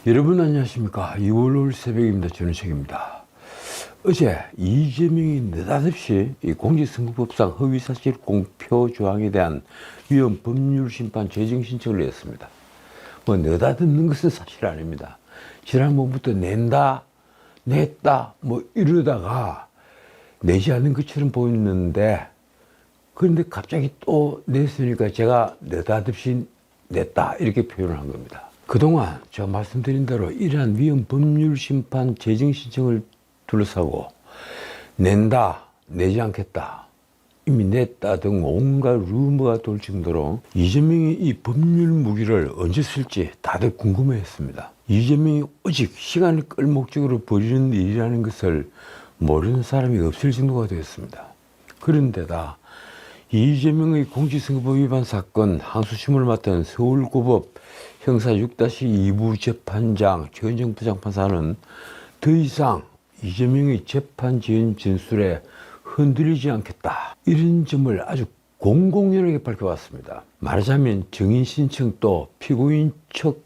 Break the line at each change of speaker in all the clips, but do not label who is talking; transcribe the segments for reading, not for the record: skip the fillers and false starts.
여러분 안녕하십니까. 2월 5일 새벽입니다. 저는 책입니다. 어제 이재명이 느닷없이 공직선거법상 허위사실 공표 조항에 대한 위헌 법률심판 재정 신청을 냈습니다. 느닷없는 것은 사실 아닙니다. 지난번부터 냈다 이러다가 내지 않은 것처럼 보였는데, 그런데 갑자기 또 냈으니까 제가 느닷없이 냈다 이렇게 표현을 한 겁니다. 그동안 제가 말씀드린 대로 이러한 위헌 법률심판 재정 신청을 둘러싸고 낸다, 내지 않겠다, 이미 냈다 등 온갖 루머가 돌 정도로 이재명이 이 법률 무기를 언제 쓸지 다들 궁금해했습니다. 이재명이 오직 시간을 끌 목적으로 벌이는 일이라는 것을 모르는 사람이 없을 정도가 되었습니다. 그런데다 이재명의 공직선거법 위반 사건 항소심을 맡은 서울고법 형사 6-2부 재판장 최은정 부장판사는 더 이상 이재명의 재판 지은 진술에 흔들리지 않겠다, 이런 점을 아주 공공연하게 밝혀왔습니다. 말하자면 정인 신청 또 피고인 측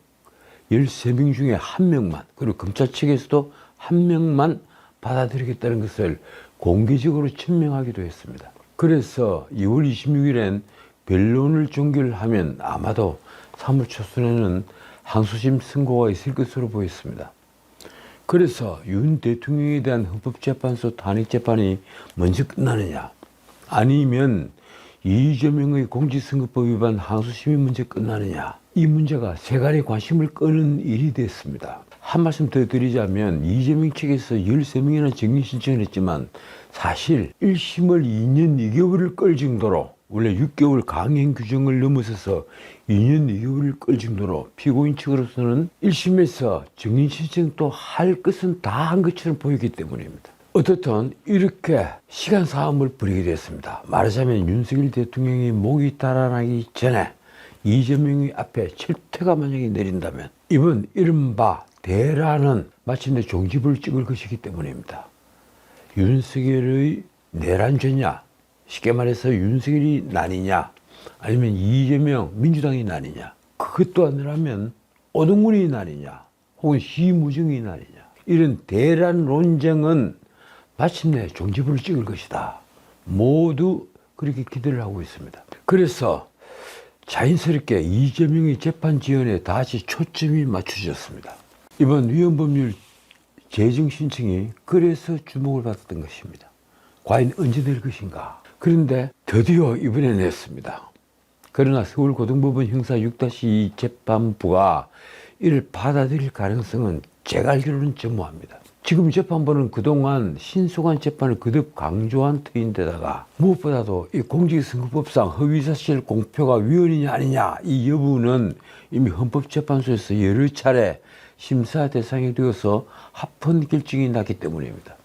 13명 중에 1명만, 그리고 검찰 측에서도 1명만 받아들이겠다는 것을 공개적으로 천명하기도 했습니다. 그래서 2월 26일엔 변론을 종결하면 아마도 3월 초순에는 항소심 선고가 있을 것으로 보였습니다. 그래서 윤 대통령에 대한 헌법재판소 탄핵재판이 먼저 끝나느냐, 아니면 이재명의 공직선거법 위반 항소심이 먼저 끝나느냐, 이 문제가 세간의 관심을 끄는 일이 됐습니다. 한 말씀 더 드리자면 이재명 측에서 13명이나 정인 신청을 했지만 사실 1심을 2년 2개월을 끌 정도로, 원래 6개월 강행 규정을 넘어서서 2년 2개월을 끌 정도로 피고인 측으로서는 1심에서 정인 신청도 할 것은 다 한 것처럼 보이기 때문입니다. 어떻든 이렇게 시간 싸움을 벌이게 됐습니다. 말하자면 윤석열 대통령이 목이 달아나기 전에 이재명이 앞에 철퇴가 만약에 내린다면 이번 이른바 대란은 마침내 종지부를 찍을 것이기 때문입니다. 윤석열의 내란죄냐, 쉽게 말해서 윤석열이 난이냐, 아니면 이재명 민주당이 난이냐, 그것도 아니라면 오동훈이 난이냐, 혹은 시무정이 난이냐, 이런 대란 논쟁은 마침내 종지부를 찍을 것이다, 모두 그렇게 기대를 하고 있습니다. 그래서 자연스럽게 이재명의 재판 지연에 다시 초점이 맞춰졌습니다. 이번 위헌법률 재정 신청이 그래서 주목을 받았던 것입니다. 과연 언제 될 것인가? 그런데 드디어 이번에 냈습니다. 그러나 서울고등법원 형사 6-2 재판부가 이를 받아들일 가능성은 제가 알기로는 전무합니다. 지금 재판부는 그동안 신속한 재판을 거듭 강조한 터인데다가 무엇보다도 이 공직선거법상 허위사실 공표가 위헌이냐 아니냐, 이 여부는 이미 헌법재판소에서 여러 차례 심사 대상이 되어서 합헌 결정이 났기 때문입니다.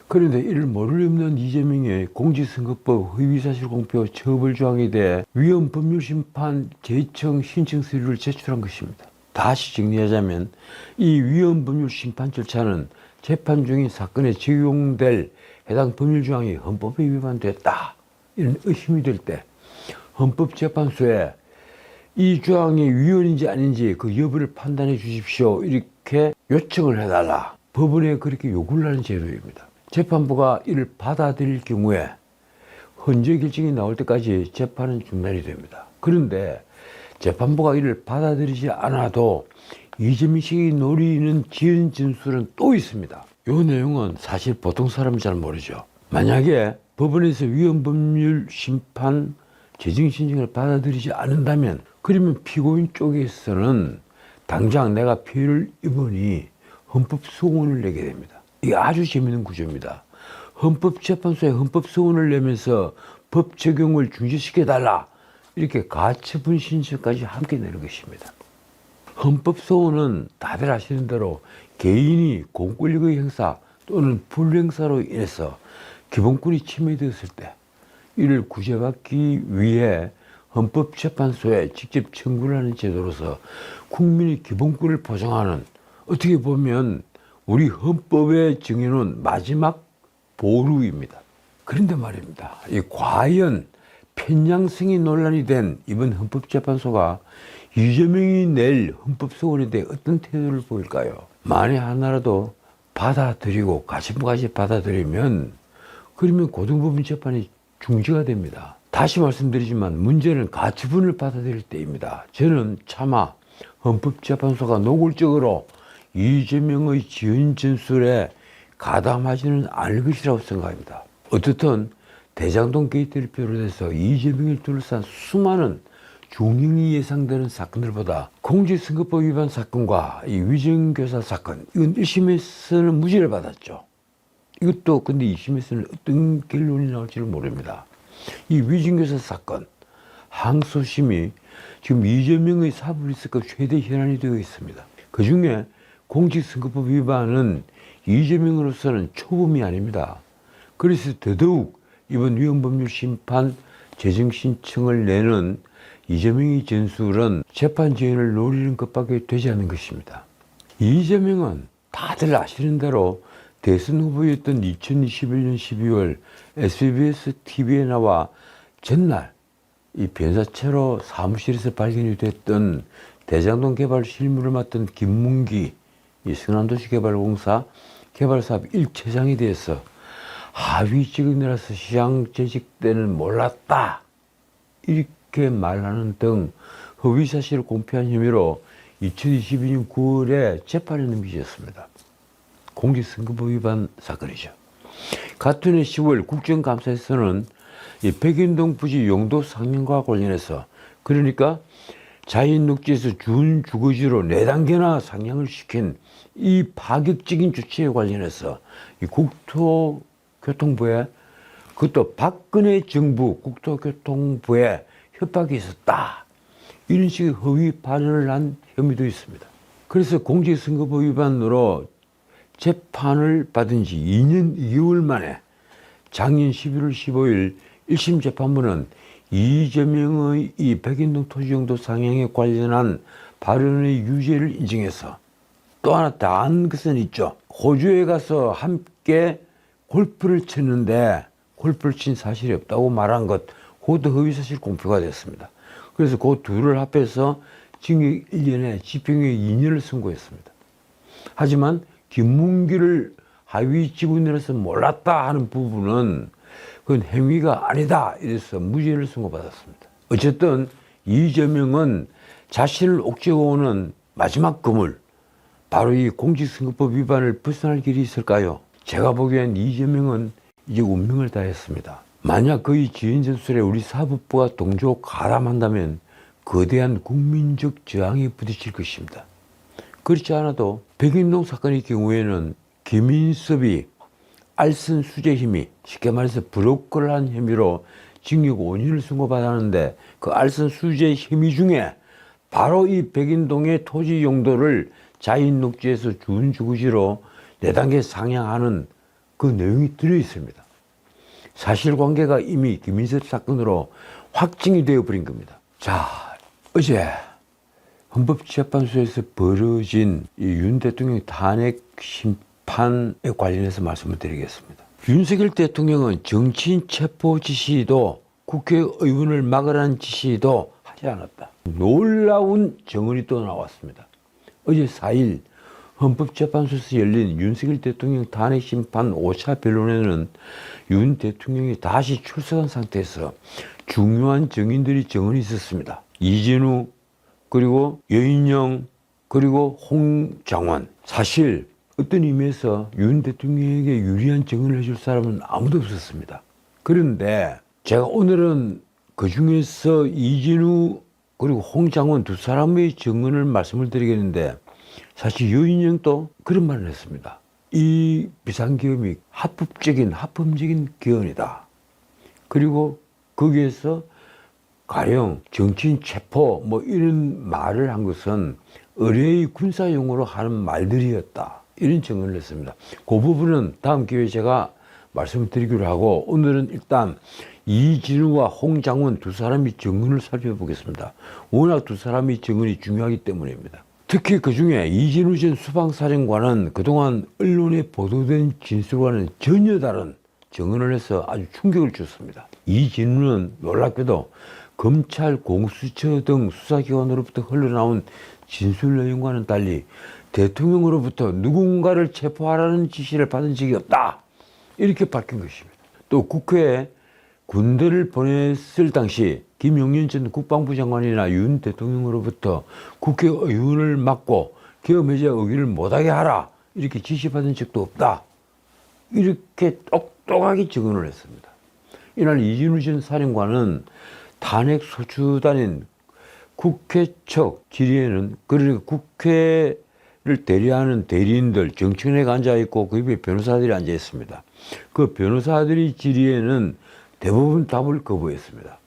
그런데 이를 모를 없는 이재명의 공직선거법 허위사실 공표 처벌 조항에 대해 위헌 법률심판 재청 신청 서류를 제출한 것입니다. 다시 정리하자면 이 위헌 법률심판 절차는 재판 중인 사건에 적용될 해당 법률 조항이 헌법에 위반됐다, 이런 의심이 될 때 헌법재판소에 이 조항이 위헌인지 아닌지 그 여부를 판단해 주십시오, 이렇게 요청을 해달라, 법원에 그렇게 요구를 하는 제도입니다. 재판부가 이를 받아들일 경우에 헌재 결정이 나올 때까지 재판은 중단이 됩니다. 그런데 재판부가 이를 받아들이지 않아도 이재명 측이 노리는 지은 진술은 또 있습니다. 이 내용은 사실 보통 사람은 잘 모르죠. 만약에 법원에서 위헌 법률 심판 재정 신청을 받아들이지 않는다면, 그러면 피고인 쪽에서는 당장 내가 피해를 입으니 헌법소원을 내게 됩니다. 이게 아주 재미있는 구조입니다. 헌법재판소에 헌법소원을 내면서 법 적용을 중지시켜달라, 이렇게 가처분 신청까지 함께 내는 것입니다. 헌법소원은 다들 아시는 대로 개인이 공권력의 행사 또는 불행사로 인해서 기본권이 침해되었을 때 이를 구제받기 위해 헌법재판소에 직접 청구를 하는 제도로서 국민의 기본권을 보장하는, 어떻게 보면 우리 헌법에 정해놓은 마지막 보루입니다. 그런데 말입니다, 과연 편향성이 논란이 된 이번 헌법재판소가 이재명이 낼 헌법소원에 대해 어떤 태도를 보일까요? 만에 하나라도 받아들이고 가심까지 받아들이면 그러면 고등법원 재판이 중지가 됩니다. 다시 말씀드리지만 문제는 가처분을 받아들일 때입니다. 저는 차마 헌법재판소가 노골적으로 이재명의 지은 진술에 가담하지는 않을 것이라고 생각합니다. 어떻든 대장동 게이트를 비롯해서 이재명을 둘러싼 수많은 중형이 예상되는 사건들보다 공직선거법 위반 사건과 이 위정교사 사건, 이건 1심에서는 무죄를 받았죠. 이것도 근데 2심에서는 어떤 결론이 나올지를 모릅니다. 이 위정교사 사건, 항소심이 지금 이재명의 사법리스크 최대 현안이 되어 있습니다. 그 중에 공직선거법 위반은 이재명으로서는 초범이 아닙니다. 그래서 더더욱 이번 위헌법률 심판 재정 신청을 내는 이재명의 진술은 재판 지연을 노리는 것밖에 되지 않는 것입니다. 이재명은 다들 아시는 대로 대선 후보였던 2021년 12월 SBS TV에 나와 전날 이 변사체로 사무실에서 발견이 됐던 대장동 개발 실무를 맡던 김문기 이 성남도시개발공사 개발사업 1차장에 대해서 하위직을 내려서 시장 재직 때는 몰랐다 이렇게 말하는 등 허위사실을 공표한 혐의로 2022년 9월에 재판에 넘겨졌습니다. 공직선거법 위반 사건이죠. 같은 해 10월 국정감사에서는 이 백인동 부지 용도 상향과 관련해서 그러니까 자연녹지에서 준주거지로 4단계나 상향을 시킨 이 파격적인 조치에 관련해서 이 국토교통부에 그것도 박근혜 정부 국토교통부에 협박이 있었다. 이런 식의 허위 발언을 한 혐의도 있습니다. 그래서 공직선거법 위반으로 재판을 받은 지 2년 2개월 만에 작년 11월 15일 1심 재판부는 이재명의 이 백인동 토지용도 상향에 관련한 발언의 유죄를 인정해서 또 하나 다한 것은 있죠. 호주에 가서 함께 골프를 쳤는데 골프를 친 사실이 없다고 말한 것, 그것도 허위사실 공표가 됐습니다. 그래서 그 둘을 합해서 징역 1년에 집행유예 2년을 선고했습니다. 하지만 김문기를 하위 직원으로서 몰랐다 하는 부분은 그건 행위가 아니다 이래서 무죄를 선고받았습니다. 어쨌든 이재명은 자신을 옥죄고 오는 마지막 그물, 바로 이 공직선거법 위반을 벗어날 길이 있을까요? 제가 보기엔 이재명은 이제 운명을 다했습니다. 만약 그의 지은 진술에 우리 사법부가 동조 가담한다면 거대한 국민적 저항에 부딪힐 것입니다. 그렇지 않아도 백인동 사건의 경우에는 김인섭이 알선 수재 혐의, 쉽게 말해서 브로커를 한 혐의로 징역 5년을 선고받았는데 그 알선 수재 혐의 중에 바로 이 백인동의 토지 용도를 자연녹지에서 준주거지로 4단계 상향하는 그 내용이 들어있습니다. 사실관계가 이미 김인섭 사건으로 확증이 되어버린 겁니다. 자, 어제 헌법재판소에서 벌어진 이 윤 대통령 탄핵 심판에 관련해서 말씀을 드리겠습니다. 윤석열 대통령은 정치인 체포 지시도 국회의원을 막으라는 지시도 하지 않았다. 놀라운 정언이 또 나왔습니다. 어제 4일 헌법재판소에서 열린 윤석열 대통령 탄핵 심판 5차 변론에는 윤 대통령이 다시 출석한 상태에서 중요한 증인들이 증언이 있었습니다. 이진우, 그리고 여인영, 그리고 홍장원. 사실 어떤 의미에서 윤 대통령에게 유리한 증언을 해줄 사람은 아무도 없었습니다. 그런데 제가 오늘은 그 중에서 이진우 그리고 홍장원 두 사람의 증언을 말씀을 드리겠는데 사실 여인영도 그런 말을 했습니다. 이 비상계엄이 합법적인 개헌이다. 그리고 거기에서 가령 정치인 체포 뭐 이런 말을 한 것은 의뢰의 군사용어로 하는 말들이었다. 이런 증언을 했습니다. 그 부분은 다음 기회에 제가 말씀을 드리기로 하고 오늘은 일단 이진우와 홍장원 두 사람의 증언을 살펴보겠습니다. 워낙 두 사람의 증언이 중요하기 때문입니다. 특히 그중에 이진우 전 수방사령관은 그동안 언론에 보도된 진술과는 전혀 다른 증언을 해서 아주 충격을 줬습니다. 이 질문은 놀랍게도 검찰, 공수처 등 수사기관으로부터 흘러나온 진술 내용과는 달리 대통령으로부터 누군가를 체포하라는 지시를 받은 적이 없다. 이렇게 밝힌 것입니다. 또 국회에 군대를 보냈을 당시 김용년 전 국방부 장관이나 윤 대통령으로부터 국회의원을 막고 계엄해제 의결을 못하게 하라. 이렇게 지시받은 적도 없다. 이렇게 똑똑하게 증언을 했습니다. 이날 이진우 전 사령관은 탄핵 소추단인 국회 측 질의에는 그러니까 국회를 대리하는 대리인들 정치인회가 앉아있고 그 옆에 변호사들이 앉아있습니다. 그 변호사들이 질의에는 대부분 답을 거부했습니다.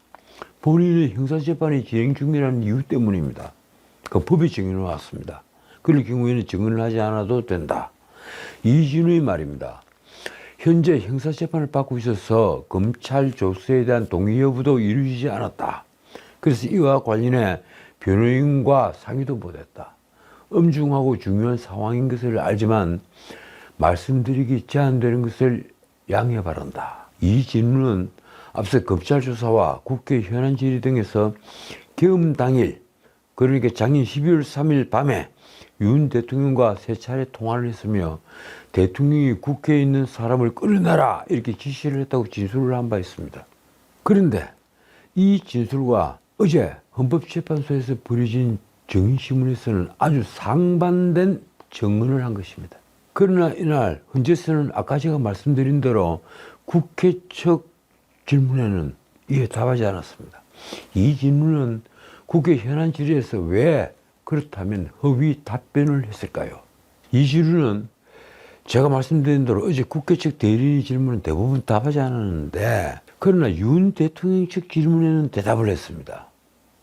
본인의 형사재판이 진행 중이라는 이유 때문입니다. 그 법이 정해놓았습니다. 그럴 경우에는 증언을 하지 않아도 된다. 이진우의 말입니다. 현재 형사재판을 받고 있어서 검찰 조사에 대한 동의 여부도 이루어지지 않았다. 그래서 이와 관련해 변호인과 상의도 못했다. 엄중하고 중요한 상황인 것을 알지만 말씀드리기 제한되는 것을 양해 바란다. 이 질문은 앞서 검찰 조사와 국회 현안 질의 등에서 계엄 당일, 그러니까 작년 12월 3일 밤에 윤 대통령과 세 차례 통화를 했으며 대통령이 국회에 있는 사람을 끌어내라 이렇게 지시를 했다고 진술을 한 바 있습니다. 그런데 이 진술과 어제 헌법재판소에서 벌여진 정인신문에서는 아주 상반된 증언을 한 것입니다. 그러나 이날 헌재에서는 아까 제가 말씀드린 대로 국회 측 질문에는 이에 답하지 않았습니다. 이 질문은 국회 현안 질의에서 왜 그렇다면 허위 답변을 했을까요? 이 질문은 제가 말씀드린 대로 어제 국회 측 대리인 질문은 대부분 답하지 않았는데 그러나 윤 대통령 측 질문에는 대답을 했습니다.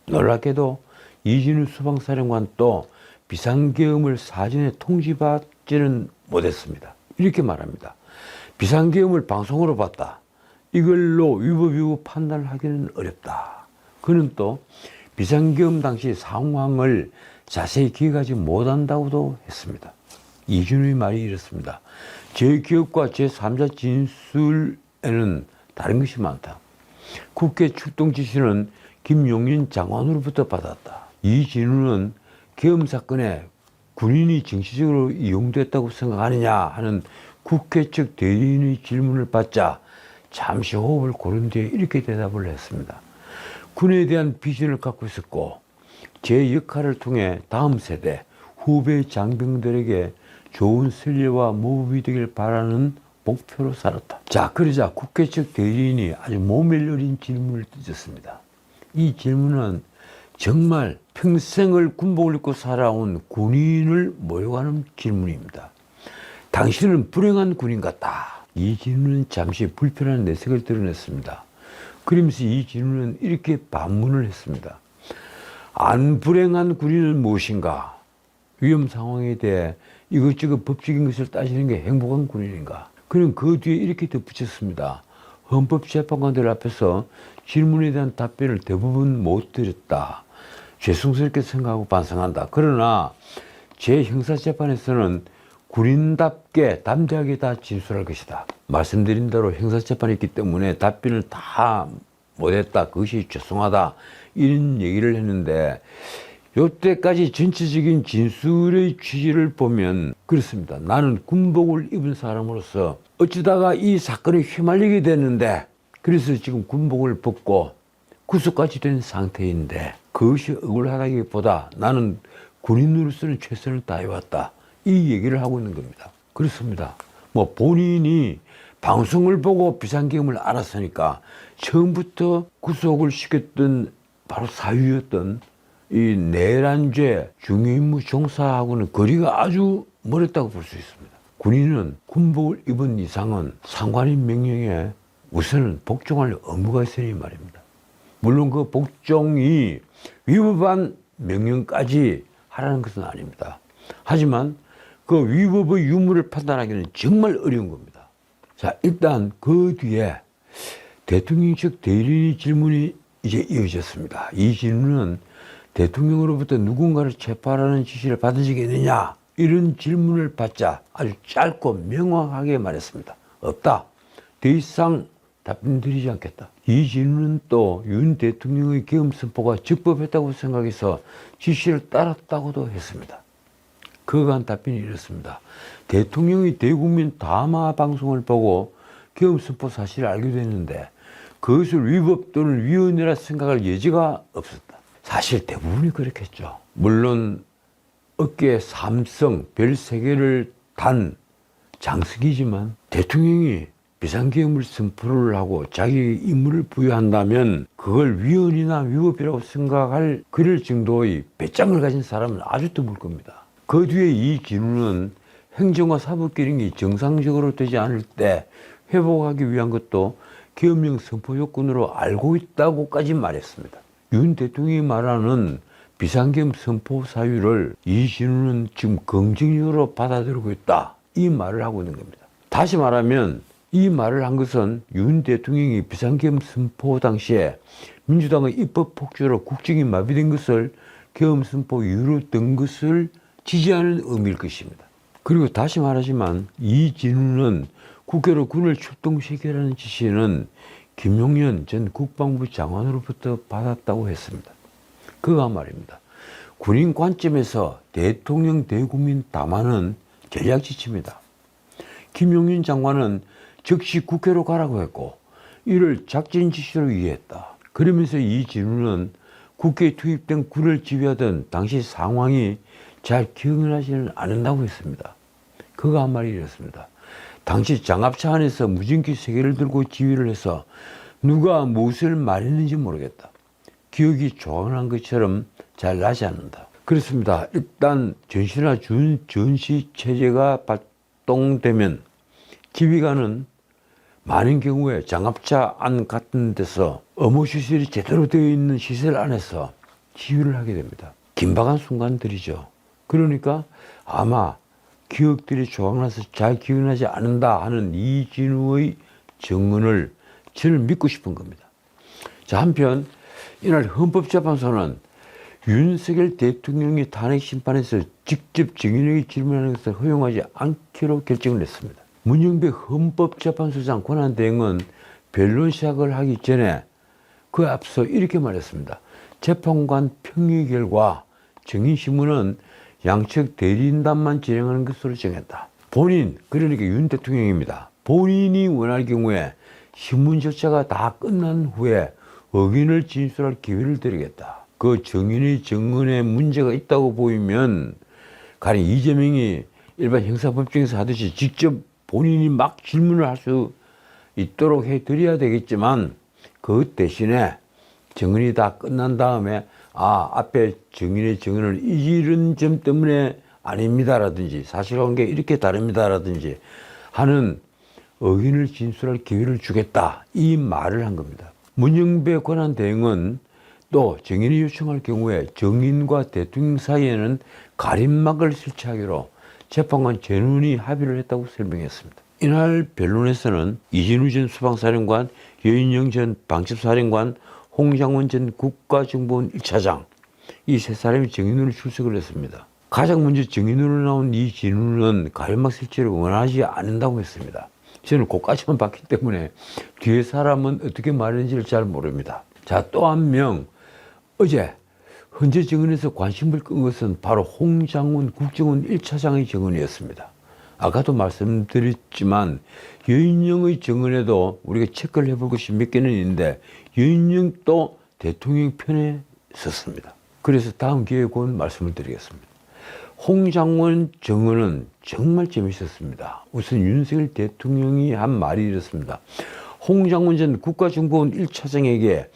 놀랍게도 이진우 수방사령관 또 비상계엄을 사전에 통지받지는 못했습니다. 이렇게 말합니다. 비상계엄을 방송으로 봤다. 이걸로 위법 여부 판단을 하기는 어렵다. 그는 또 비상계엄 당시 상황을 자세히 기억하지 못한다고도 했습니다. 이준우의 말이 이렇습니다. 제 기억과 제3자 진술에는 다른 것이 많다. 국회 출동 지시는 김용민 장관으로부터 받았다. 이진우는 계엄 사건에 군인이 정치적으로 이용됐다고 생각하느냐 하는 국회 측 대리인의 질문을 받자 잠시 호흡을 고른 뒤에 이렇게 대답을 했습니다. 군에 대한 비전을 갖고 있었고 제 역할을 통해 다음 세대 후배 장병들에게 좋은 선례와 모범이 되길 바라는 목표로 살았다. 자, 그러자 국회 측 대리인이 아주 모멸려린 질문을 던졌습니다. 이 질문은 정말 평생을 군복을 입고 살아온 군인을 모욕하는 질문입니다. 당신은 불행한 군인 같다. 이 질문은 잠시 불편한 내색을 드러냈습니다. 그러면서 이 질문은 이렇게 반문을 했습니다. 안 불행한 군인은 무엇인가? 위험 상황에 대해 이것저것 법적인 것을 따지는 게 행복한 군인인가? 그는 그 뒤에 이렇게 덧붙였습니다. 헌법재판관들 앞에서 질문에 대한 답변을 대부분 못 드렸다. 죄송스럽게 생각하고 반성한다. 그러나 제 형사재판에서는 군인답게 담대하게 다 진술할 것이다. 말씀드린 대로 형사재판이 있기 때문에 답변을 다 못했다. 그것이 죄송하다. 이런 얘기를 했는데 이때까지 전체적인 진술의 취지를 보면 그렇습니다. 나는 군복을 입은 사람으로서 어쩌다가 이 사건에 휘말리게 됐는데 그래서 지금 군복을 벗고 구속까지 된 상태인데 그것이 억울하다기보다 나는 군인으로서는 최선을 다해왔다. 이 얘기를 하고 있는 겁니다. 그렇습니다. 뭐 본인이 방송을 보고 비상계엄을 알았으니까 처음부터 구속을 시켰던 바로 사유였던 이 내란죄 중요임무 종사하고는 거리가 아주 멀었다고 볼 수 있습니다. 군인은 군복을 입은 이상은 상관인 명령에 우선은 복종할 의무가 있으니 말입니다. 물론 그 복종이 위법한 명령까지 하라는 것은 아닙니다. 하지만 그 위법의 유무를 판단하기는 정말 어려운 겁니다. 자, 일단 그 뒤에 대통령 측 대리인 질문이 이제 이어졌습니다. 이 질문은 대통령으로부터 누군가를 체포하라는 지시를 받은 적이 있느냐? 이런 질문을 받자 아주 짧고 명확하게 말했습니다. 없다. 더 이상 답변드리지 않겠다. 이진우는 또 윤 대통령의 계엄 선포가 적법했다고 생각해서 지시를 따랐다고도 했습니다. 그간 답변이 이렇습니다. 대통령이 대국민 담화 방송을 보고 계엄 선포 사실을 알게 됐는데 그것을 위법 또는 위헌이라 생각할 여지가 없었다. 사실 대부분이 그렇겠죠. 물론 어깨에 삼성 별 3개를 단 장승이지만 대통령이 비상계엄을 선포를 하고 자기 임무를 부여한다면 그걸 위헌이나 위법이라고 생각할 그럴 정도의 배짱을 가진 사람은 아주 드물 겁니다. 그 뒤에 이진우는 행정과 사법 기능이 정상적으로 되지 않을 때 회복하기 위한 것도 계엄령 선포 요건으로 알고 있다고까지 말했습니다. 윤 대통령이 말하는 비상계엄 선포 사유를 이진우는 지금 긍정적으로 받아들이고 있다. 이 말을 하고 있는 겁니다. 다시 말하면 이 말을 한 것은 윤 대통령이 비상계엄 선포 당시에 민주당의 입법 폭주로 국정이 마비된 것을 계엄 선포 이유로 든 것을 지지하는 의미일 것입니다. 그리고 다시 말하지만 이진우는 국회로 군을 출동시키라는 지시는 김용현 전 국방부 장관으로부터 받았다고 했습니다. 그가 말입니다. 군인 관점에서 대통령 대국민 담화는 전략 지침이다. 김용현 장관은 즉시 국회로 가라고 했고 이를 작전 지시로 이해했다. 그러면서 이진우는 국회에 투입된 군을 지휘하던 당시 상황이 잘 기억나지는 않는다고 했습니다. 그가 한 말이 이렇습니다. 당시 장갑차 안에서 무전기 3개를 들고 지휘를 해서 누가 무엇을 말했는지 모르겠다. 기억이 조용한 것처럼 잘 나지 않는다. 그렇습니다. 일단 전시나 준전시 체제가 발동되면 지휘관은 많은 경우에 장갑차 안 같은 데서 어무 시설이 제대로 되어 있는 시설 안에서 지휘를 하게 됩니다. 긴박한 순간들이죠. 그러니까 아마 기억들이 조각나서 잘 기억나지 않는다 하는 이진우의 증언을 저는 믿고 싶은 겁니다. 자, 한편 이날 헌법재판소는 윤석열 대통령이 탄핵 심판에서 직접 증인에게 질문하는 것을 허용하지 않기로 결정을 했습니다. 문영배 헌법재판소장 권한대행은 변론 시작을 하기 전에 그 앞서 이렇게 말했습니다. 재판관 평의 결과 증인신문은 양측 대리인단만 진행하는 것으로 정했다. 본인, 그러니까 윤 대통령입니다. 본인이 원할 경우에 신문 절차가 다 끝난 후에 의견을 진술할 기회를 드리겠다. 그 증인의 증언에 문제가 있다고 보이면 가령 이재명이 일반 형사법정에서 하듯이 직접 본인이 막 질문을 할 수 있도록 해드려야 되겠지만 그 대신에 증언이 다 끝난 다음에 앞에 증인의 증언을 이런 점 때문에 아닙니다라든지 사실관계 이렇게 다릅니다라든지 하는 의견을 진술할 기회를 주겠다. 이 말을 한 겁니다. 문영배 권한대행은 또 증인이 요청할 경우에 증인과 대통령 사이에는 가림막을 설치하기로 재판관 전원이 합의를 했다고 설명했습니다. 이날 변론에서는 이진우 전 수방사령관, 여인영 전 방첩사령관, 홍장원 전 국가정보원 1차장 이 3사람이 증인으로 출석을 했습니다. 가장 먼저 증인으로 나온 이진우는 가림막 설치를 원하지 않는다고 했습니다. 저는 그까지만 봤기 때문에 뒤에 사람은 어떻게 말했는지를 잘 모릅니다. 자, 또 한 명 어제 헌재 증언에서 관심을 끈 것은 바로 홍장원 국정원 1차장의 증언이었습니다. 아까도 말씀드렸지만 여인영의 증언에도 우리가 체크를 해볼 것이 몇 개는 있는데 여인영도 대통령 편에 섰습니다. 그래서 다음 기회에 곧 말씀을 드리겠습니다. 홍장원 증언은 정말 재밌었습니다. 우선 윤석열 대통령이 한 말이 이렇습니다. 홍장원 전 국가정보원 1차장에게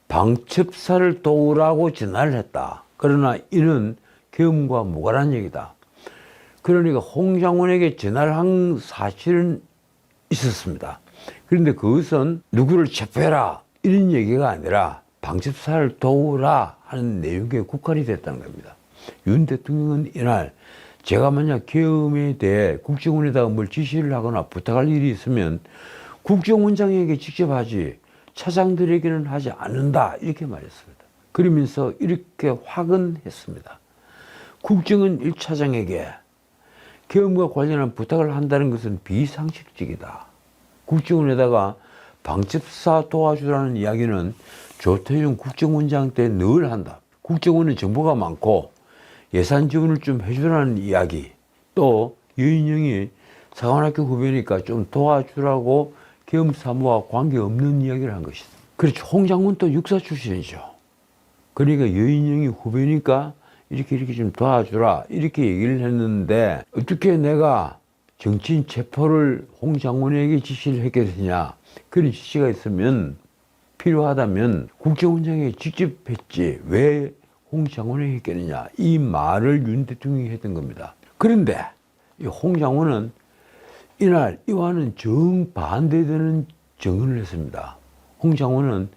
방첩사를 도우라고 전화를 했다. 그러나 이는 계엄과 무관한 얘기다. 그러니까 홍장원에게 전화를 한 사실은 있었습니다. 그런데 그것은 누구를 체포해라 이런 얘기가 아니라 방첩사를 도우라 하는 내용에 국한이 됐다는 겁니다. 윤 대통령은 이날 제가 만약 계엄에 대해 국정원에다가 뭘 지시를 하거나 부탁할 일이 있으면 국정원장에게 직접 하지 차장들에게는 하지 않는다 이렇게 말했습니다. 그러면서 이렇게 확언했습니다. 국정원 1차장에게 계엄과 관련한 부탁을 한다는 것은 비상식적이다. 국정원에다가 방첩사 도와주라는 이야기는 조태용 국정원장 때 늘 한다. 국정원은 정보가 많고 예산 지원을 좀 해주라는 이야기, 또 여인영이 사관학교 후배니까 좀 도와주라고 겸사무와 관계없는 이야기를 한 것이다. 그렇죠. 홍 장군도 육사 출신이죠. 그러니까 여인영이 후배니까 이렇게 좀 도와주라 이렇게 얘기를 했는데, 어떻게 내가 정치인 체포를 홍 장군에게 지시를 했겠느냐. 그런 지시가 있으면 필요하다면 국정원장에게 직접 했지 왜 홍 장군에게 했겠느냐, 이 말을 윤 대통령이 했던 겁니다. 그런데 이 홍 장군은 이날 이와는 정반대되는 증언을 했습니다. 홍 장군은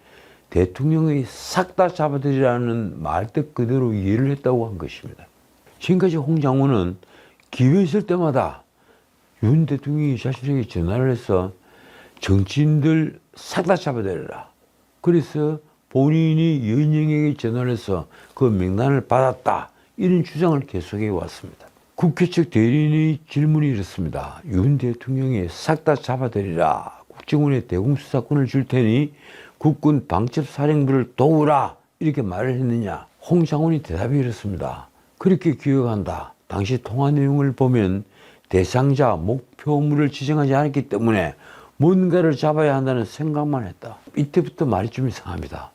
대통령의 싹 다 잡아들이라는 말뜻 그대로 이해를 했다고 한 것입니다. 지금까지 홍 장군은 기회 있을 때마다 윤 대통령이 자신에게 전화를 해서 정치인들 싹 다 잡아들여라. 그래서 본인이 여인영에게 전화를 해서 그 명단을 받았다, 이런 주장을 계속해 왔습니다. 국회 측 대리인의 질문이 이렇습니다. 윤 대통령이 싹 다 잡아들이라, 국정원에 대공수사권을 줄 테니 국군 방첩사령부를 도우라, 이렇게 말을 했느냐. 홍 장군이 대답이 이렇습니다. 그렇게 기억한다. 당시 통화 내용을 보면 대상자 목표물을 지정하지 않았기 때문에 뭔가를 잡아야 한다는 생각만 했다. 이때부터 말이 좀 이상합니다.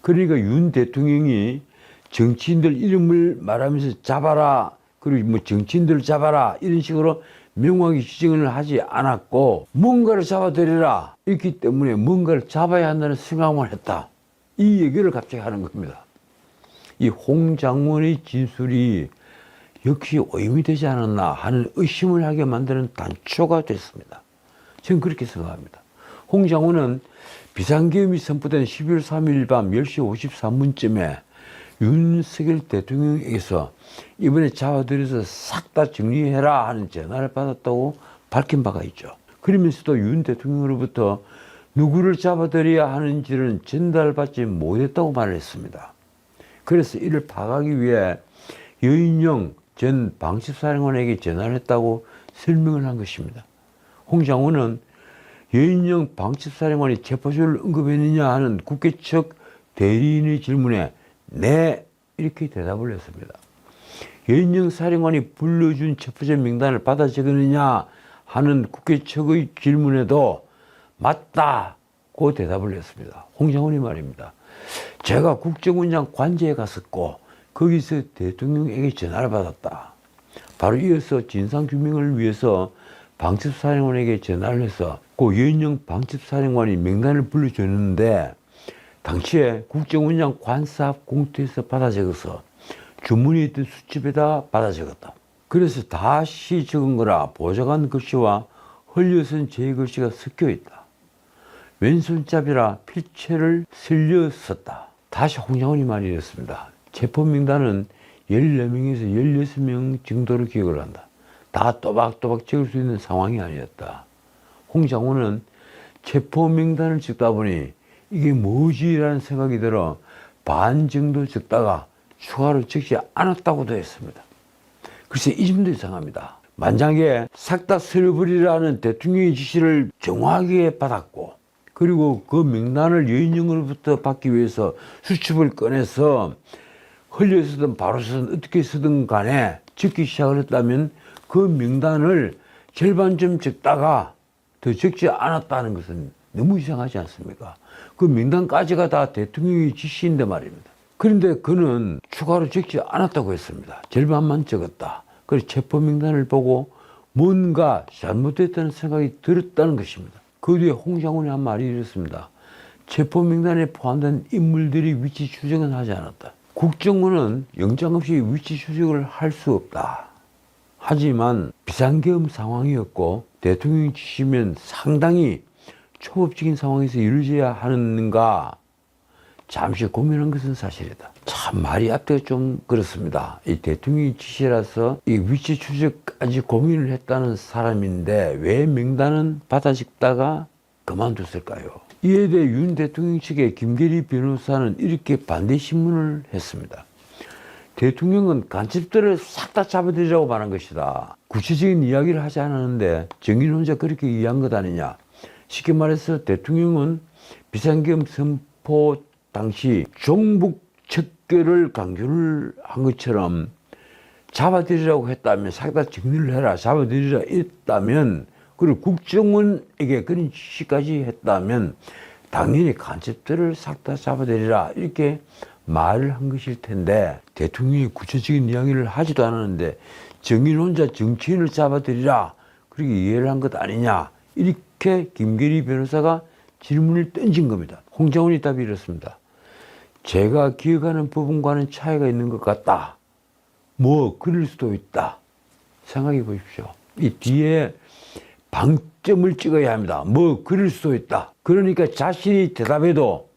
그러니까 윤 대통령이 정치인들 이름을 말하면서 잡아라, 그리고 뭐 정치인들 잡아라, 이런 식으로 명확히 지정을 하지 않았고, 뭔가를 잡아들여라 있기 때문에 뭔가를 잡아야 한다는 생각만 했다, 이 얘기를 갑자기 하는 겁니다. 이 홍 장군의 진술이 역시 오염이 되지 않았나 하는 의심을 하게 만드는 단초가 됐습니다. 저는 그렇게 생각합니다. 홍 장군은 비상계엄이 선포된 12월 3일 밤 10시 53분쯤에 윤석열 대통령에게서 이번에 잡아들여서 싹 다 정리해라 하는 전화를 받았다고 밝힌 바가 있죠. 그러면서도 윤 대통령으로부터 누구를 잡아들여야 하는지는 전달받지 못했다고 말을 했습니다. 그래서 이를 파악하기 위해 여인영 전 방첩사령관에게 전화를 했다고 설명을 한 것입니다. 홍 장군은 여인영 방첩사령관이 체포조를 언급했느냐 하는 국회 측 대리인의 질문에 네, 이렇게 대답을 했습니다. 여인영 사령관이 불러준 체포자 명단을 받아 적었느냐 하는 국회 측의 질문에도 맞다고 대답을 했습니다. 홍 장군이 말입니다. 제가 국정원장 관저에 갔었고 거기서 대통령에게 전화를 받았다. 바로 이어서 진상규명을 위해서 방첩사령관에게 전화를 해서 그 여인영 방첩사령관이 명단을 불러줬는데 당시에 국정원장 관사 공투에서 받아 적어서 주문이 있던 수첩에다 받아 적었다. 그래서 다시 적은 거라 보좌관 글씨와 흘려쓴 제 글씨가 섞여 있다. 왼손잡이라 필체를 슬려 썼다. 다시 홍 장군이 말이었습니다. 체포 명단은 14명에서 16명 정도로 기억을 한다. 다 또박또박 적을 수 있는 상황이 아니었다. 홍 장군은 체포 명단을 적다 보니 이게 뭐지라는 생각이 들어 반 정도 적다가 추가로 적지 않았다고도 했습니다. 글쎄 이 점도 이상합니다. 만약에 싹 다 쓸어버리라는 대통령의 지시를 정확하게 받았고, 그리고 그 명단을 여인영으로부터 받기 위해서 수첩을 꺼내서 흘려 쓰든 바로 쓰든 어떻게 쓰든 간에 적기 시작을 했다면 그 명단을 절반쯤 적다가 더 적지 않았다는 것은 너무 이상하지 않습니까? 그 명단까지가 다 대통령의 지시인데 말입니다. 그런데 그는 추가로 적지 않았다고 했습니다. 절반만 적었다. 그래서 체포 명단을 보고 뭔가 잘못됐다는 생각이 들었다는 것입니다. 그 뒤에 홍 장군이 한 말이 이렇습니다. 체포 명단에 포함된 인물들이 위치 추적은 하지 않았다. 국정원은 영장 없이 위치 추적을 할 수 없다. 하지만 비상계엄 상황이었고 대통령이 지시면 상당히 초법적인 상황에서 이루어져야 하는가 잠시 고민한 것은 사실이다. 참 말이 앞뒤가 좀 그렇습니다. 이 대통령이 지시라서 이 위치 추적까지 고민을 했다는 사람인데 왜 명단은 받아 적다가 그만뒀을까요? 이에 대해 윤 대통령 측의 김계리 변호사는 이렇게 반대 신문을 했습니다. 대통령은 간첩들을 싹 다 잡아들이라고 말한 것이다. 구체적인 이야기를 하지 않았는데 정인 혼자 그렇게 이해한 것 아니냐. 쉽게 말해서 대통령은 비상계엄 선포 당시 종북 척결을 강조를 한 것처럼 잡아들이라고 했다면, 사기다 정리를 해라, 잡아들이라 했다면, 그리고 국정원에게 그런 지시까지 했다면 당연히 간첩들을 싹 다 잡아들이라 이렇게 말을 한 것일 텐데, 대통령이 구체적인 이야기를 하지도 않았는데 정인 혼자 정치인을 잡아들이라 그렇게 이해를 한 것 아니냐, 이렇게 김계리 변호사가 질문을 던진 겁니다. 홍장훈이 답이 이렇습니다. 제가 기억하는 부분과는 차이가 있는 것 같다. 뭐 그럴 수도 있다. 생각해 보십시오. 이 뒤에 방점을 찍어야 합니다. 뭐 그럴 수도 있다. 그러니까 자신이 대답해도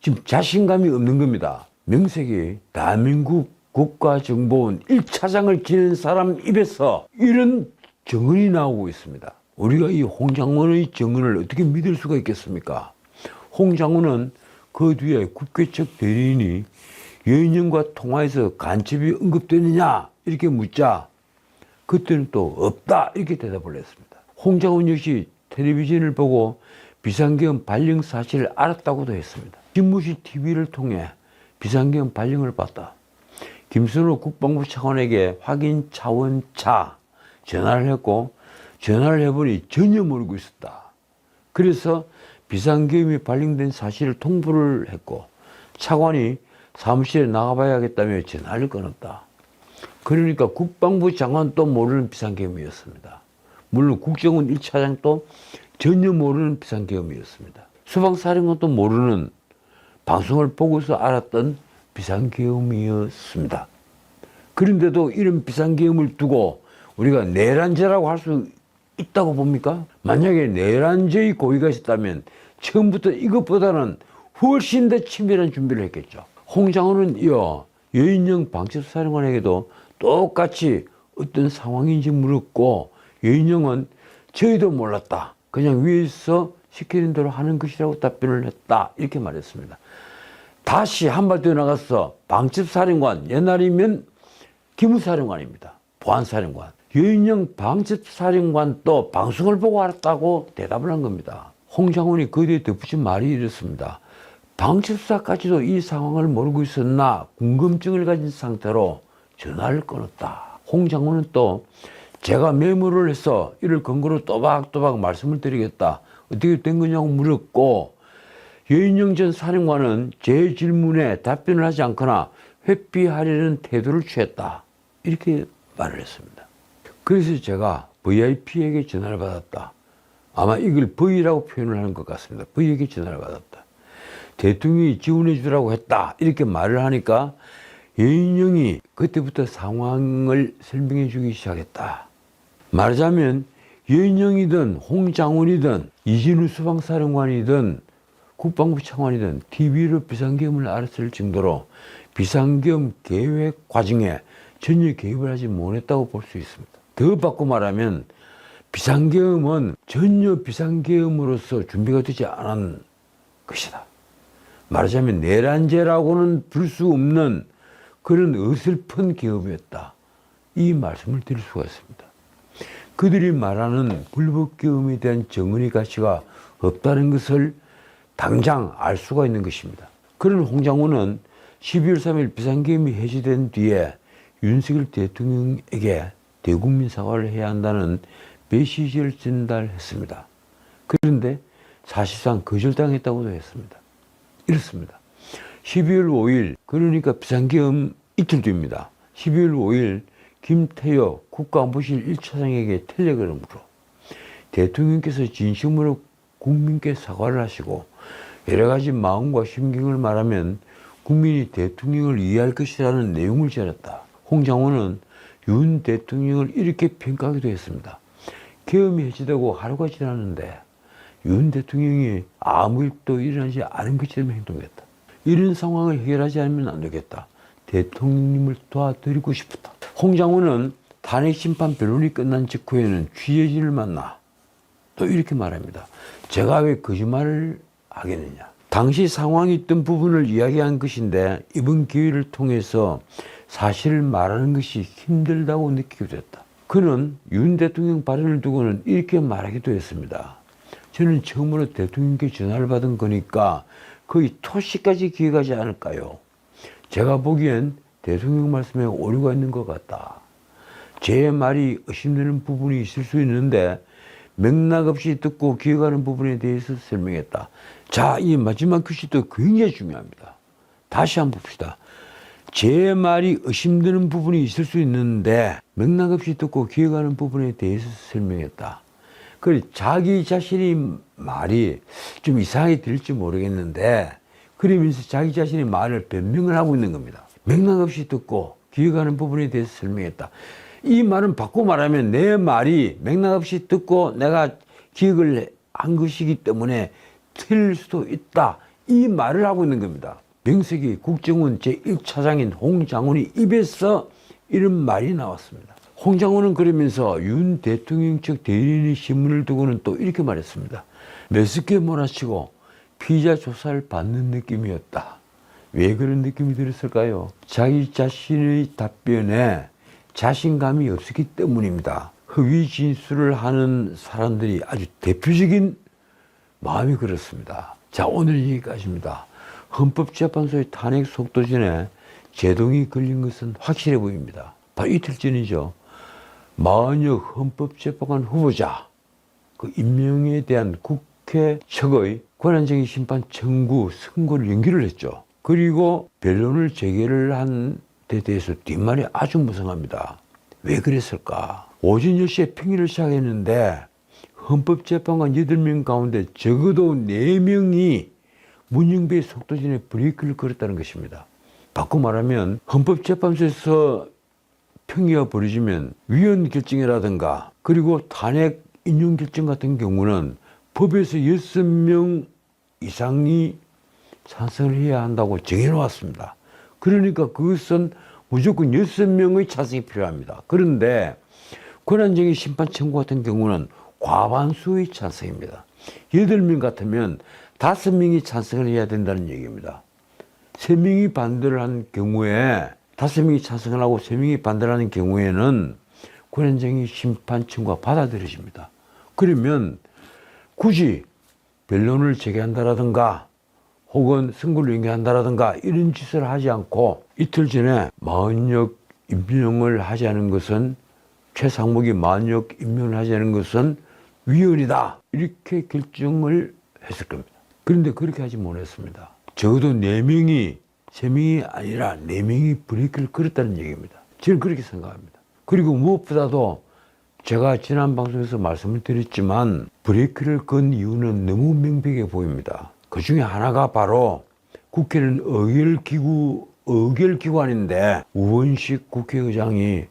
지금 자신감이 없는 겁니다. 명색이 대한민국 국가정보원 1차장을 지낸 사람 입에서 이런 증언이 나오고 있습니다. 우리가 이 홍장훈의 증언을 어떻게 믿을 수가 있겠습니까? 홍장훈은 그 뒤에 국회측 대리인이 여인영과 통화해서 간첩이 언급되느냐 이렇게 묻자 그때는 또 없다 이렇게 대답을 했습니다. 홍장훈 역시 텔레비전을 보고 비상계엄 발령 사실을 알았다고도 했습니다. 집무실 TV를 통해 비상계엄 발령을 봤다. 김순호 국방부 차관에게 확인 차원차 전화를 했고, 전화를 해보니 전혀 모르고 있었다. 그래서 비상계엄이 발령된 사실을 통보를 했고, 차관이 사무실에 나가봐야겠다며 전화를 끊었다. 그러니까 국방부 장관도 모르는 비상계엄이었습니다. 물론 국정원 1차장도 전혀 모르는 비상계엄이었습니다. 수방사령관도 모르는, 방송을 보고서 알았던 비상계엄이었습니다. 그런데도 이런 비상계엄을 두고 우리가 내란죄라고 할 수 있다고 봅니까? 만약에 내란죄의 고의가 있었다면 처음부터 이것보다는 훨씬 더 치밀한 준비를 했겠죠. 홍장훈은 이어 여인영 방첩사령관에게도 똑같이 어떤 상황인지 물었고, 여인영은 저희도 몰랐다. 그냥 위에서 시키는 대로 하는 것이라고 답변을 했다. 이렇게 말했습니다. 다시 한 발 더 나가서 방첩사령관, 옛날이면 기무사령관입니다. 보안사령관. 여인영 방첩사령관도 방송을 보고 알았다고 대답을 한 겁니다. 홍장훈이 그 뒤에 덧붙인 말이 이렇습니다. 방첩사까지도 이 상황을 모르고 있었나 궁금증을 가진 상태로 전화를 끊었다. 홍장훈은 또 제가 메모를 해서 이를 근거로 또박또박 말씀을 드리겠다. 어떻게 된 거냐고 물었고, 여인영 전 사령관은 제 질문에 답변을 하지 않거나 회피하려는 태도를 취했다. 이렇게 말을 했습니다. 그래서 제가 VIP에게 전화를 받았다. 아마 이걸 V라고 표현을 하는 것 같습니다. V에게 전화를 받았다. 대통령이 지원해 주라고 했다. 이렇게 말을 하니까 여인영이 그때부터 상황을 설명해 주기 시작했다. 말하자면 여인영이든 홍장훈이든 이진우 수방사령관이든 국방부 차관이든 TV로 비상계엄을 알았을 정도로 비상계엄 계획 과정에 전혀 개입을 하지 못했다고 볼 수 있습니다. 더 바꿔 말하면 비상계엄은 전혀 비상계엄으로서 준비가 되지 않은 것이다. 말하자면 내란죄라고는 부를 수 없는 그런 어설픈 계엄이었다. 이 말씀을 드릴 수가 있습니다. 그들이 말하는 불법계엄에 대한 정언의 가치가 없다는 것을 당장 알 수가 있는 것입니다. 그런 홍장훈은 12월 3일 비상계엄이 해제된 뒤에 윤석열 대통령에게 대국민 사과를 해야 한다는 메시지를 전달했습니다. 그런데 사실상 거절당했다고도 했습니다. 이렇습니다. 12월 5일, 그러니까 비상계엄 이틀 뒤입니다. 12월 5일 김태효 국가안보실 1차장에게 텔레그램으로 대통령께서 진심으로 국민께 사과를 하시고 여러 가지 마음과 심경을 말하면 국민이 대통령을 이해할 것이라는 내용을 전했다. 홍장훈은 윤 대통령을 이렇게 평가하기도 했습니다. 계엄이 해제되고 하루가 지났는데 윤 대통령이 아무 일도 일어나지 않은 것처럼 행동했다. 이런 상황을 해결하지 않으면 안 되겠다. 대통령님을 도와드리고 싶었다. 홍장훈은 탄핵심판 변론이 끝난 직후에는 취재진을 만나 또 이렇게 말합니다. 제가 왜 거짓말을 하겠느냐. 당시 상황이 있던 부분을 이야기한 것인데 이번 기회를 통해서 사실을 말하는 것이 힘들다고 느끼게 됐다. 그는 윤 대통령 발언을 두고는 이렇게 말하기도 했습니다. 저는 처음으로 대통령께 전화를 받은 거니까 거의 토시까지 기억하지 않을까요? 제가 보기엔 대통령 말씀에 오류가 있는 것 같다. 제 말이 의심되는 부분이 있을 수 있는데 맥락 없이 듣고 기억하는 부분에 대해서 설명했다. 자, 이 마지막 규칙도 굉장히 중요합니다. 다시 한번 봅시다. 제 말이 의심되는 부분이 있을 수 있는데 맥락 없이 듣고 기억하는 부분에 대해서 설명했다. 그래, 자기 자신이 말이 좀 이상하게 들릴지 모르겠는데 그러면서 자기 자신의 말을 변명을 하고 있는 겁니다. 맥락 없이 듣고 기억하는 부분에 대해서 설명했다. 이 말은 바꿔 말하면 내 말이 맥락 없이 듣고 내가 기억을 한 것이기 때문에 틀릴 수도 있다. 이 말을 하고 있는 겁니다. 명색이 국정원 제1차장인 홍 장훈이 입에서 이런 말이 나왔습니다. 홍 장훈은 그러면서 윤 대통령 측 대리인의 신문을 두고는 또 이렇게 말했습니다. 매섭게 몰아치고 피의자 조사를 받는 느낌이었다. 왜 그런 느낌이 들었을까요? 자기 자신의 답변에 자신감이 없었기 때문입니다. 허위 진술을 하는 사람들이 아주 대표적인 마음이 그렇습니다. 자, 오늘 여기까지입니다. 헌법재판소의 탄핵 속도전에 제동이 걸린 것은 확실해 보입니다. 바로 이틀 전이죠. 마은혁 헌법재판관 후보자 그 임명에 대한 국회 측의 권한쟁의 심판 청구 선고를 연기를 했죠. 그리고 변론을 재개를 한 데 대해서 뒷말이 아주 무성합니다. 왜 그랬을까? 오전 10시에 평일을 시작했는데 헌법재판관 8명 가운데 적어도 4명이 문영배의 속도전에 브레이크를 걸었다는 것입니다. 바꿔 말하면 헌법재판소에서 평의가 벌어지면 위헌 결정이라든가 그리고 탄핵 인용 결정 같은 경우는 법에서 6명 이상이 찬성을 해야 한다고 정해놓았습니다. 그러니까 그것은 무조건 6명의 찬성이 필요합니다. 그런데 권한쟁의 심판 청구 같은 경우는 과반수의 찬성입니다. 8명 같으면 5명이 찬성을 해야 된다는 얘기입니다. 3명이 반대를 한 경우에 5명이 찬성을 하고 3명이 반대를 하는 경우에는 권한쟁의 심판 청구가 받아들여집니다. 그러면 굳이 변론을 재개한다라든가 혹은 선고를 연기한다라든가 이런 짓을 하지 않고 이틀 전에 마은혁 임명을 하지 않은 것은 최상목이 마은혁 임명을 하지 않은 것은 위헌이다 이렇게 결정을 했을 겁니다. 그런데 그렇게 하지 못했습니다. 적어도 4명이 3명이 아니라 4명이 브레이크를 걸었다는 얘기입니다. 저는 그렇게 생각합니다. 그리고 무엇보다도 제가 지난 방송에서 말씀을 드렸지만 브레이크를 건 이유는 너무 명백해 보입니다. 그 중에 하나가 바로 국회는 의결기관인데 우원식 국회의장이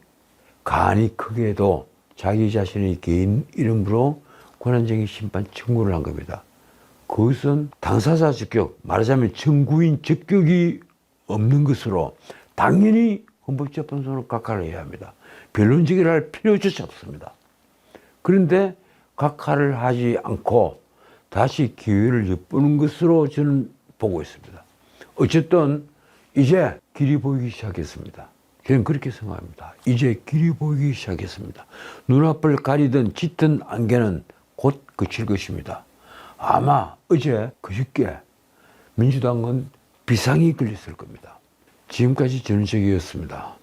간이 크게도 자기 자신의 개인 이름으로 권한쟁의 심판 청구를 한 겁니다. 그것은 당사자 적격, 말하자면 청구인 적격이 없는 것으로 당연히 헌법재판소는 각하를 해야 합니다. 변론 제기를 할 필요조차 없습니다. 그런데 각하를 하지 않고 다시 기회를 엿보는 것으로 저는 보고 있습니다. 어쨌든 이제 길이 보이기 시작했습니다. 저는 그렇게 생각합니다. 이제 길이 보이기 시작했습니다. 눈앞을 가리던 짙은 안개는 곧 그칠 것입니다. 아마 어제 그저께 민주당은 비상이 걸렸을 겁니다. 지금까지 전적이었습니다.